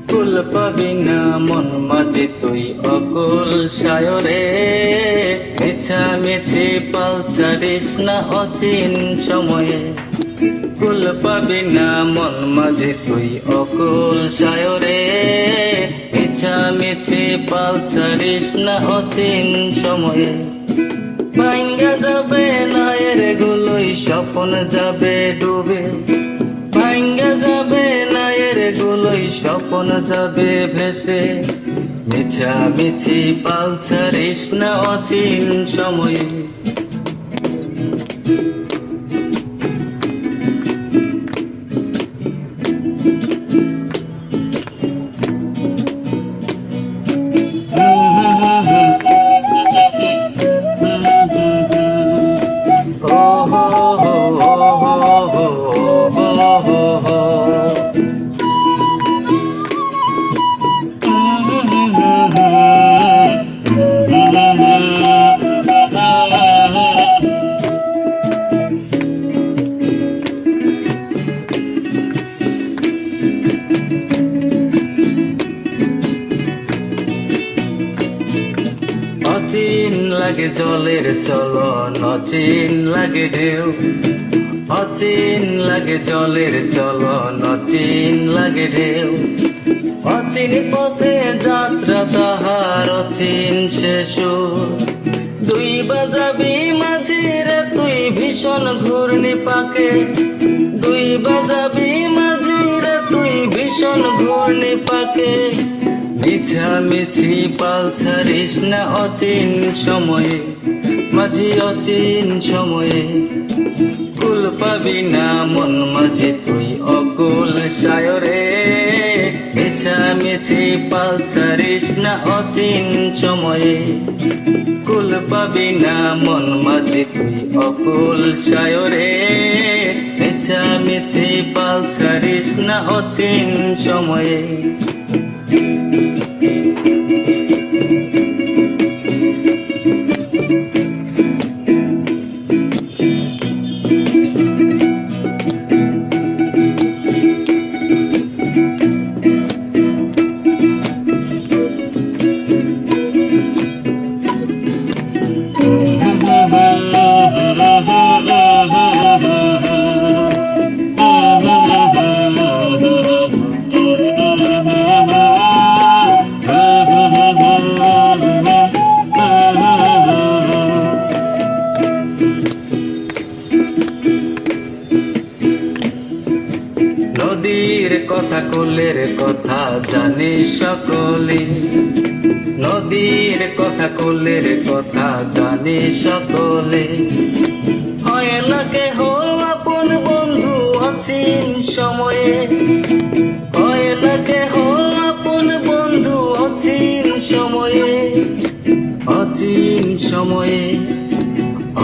কুল পাবি না মন মাঝে তুই অকুল সায়রে, মিছামিছি পাল ছাড়িস না অচিন সময়ে। কুল পাবি না মন মাঝে তুই অকুল সায়রে, মিছামিছি পাল ছাড়িস না অচিন সময়ে। ভাঙ্গা যাবে নায়ের গুলোই স্বপ্ন যাবে ডুবে, ভাঙ্গা যাবে নায়ের গুলোই স্বপ্ন যাবে ভেসে। মিছামিছি পাল ছাড়িস না অচিন সময়ে। অচিন লাগে জলের চলন, অচিন লাগে ঢেউ, অচিন লাগে জলের চলন, অচিন লাগে ঢেউ। অচিন পথে যাত্রা তাহার অচিন শেষ, দুই বাজাবি মাঝিরে তুই ভীষণ ঘূর্ণি পাকে, দুই বাজাবি মাঝিরে তুই ভীষণ ঘূর্ণি পাকে। মিছামিছি পাল ছাড়িস না অচিন সময়ে, মাঝি অচিন সময়ে। কুল পাবি না মন মাঝে তুই অকুল সায়রে, মিছামিছি পাল ছাড়িস না অচিন সময়ে। কুল পাবি না মন মাঝে তুই অকুল সায়রে, মিছামিছি পাল ছাড়িস না অচিন সময়ে। নদীর কথা কুলের কথা জানি সকলে, নদীর কথা কুলের কথা জানি সকলে। হয় না কেহ আপন বন্ধু অচিন সময়ে, হয় না কেহ আপন বন্ধু অচিন সময়ে। অচিন সময়ে,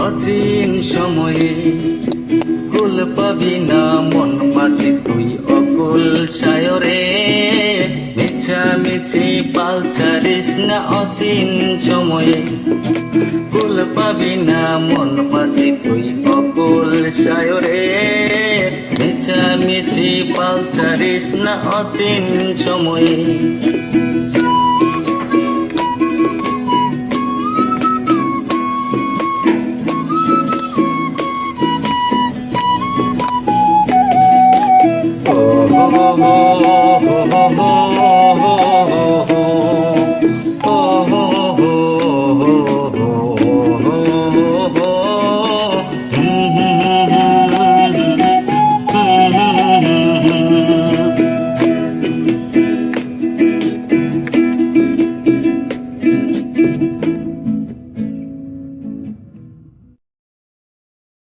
অচিন সময়ে। কুল পাবি না মন মাঝে তুই অকুল সায়রে, মিছামিছি পাল ছাড়িস না অচিন সময়ে। কুল পাবি না মন মাঝে তুই অকুল সায়রে, মিছামিছি পাল ছাড়িস না অচিন সময়ে।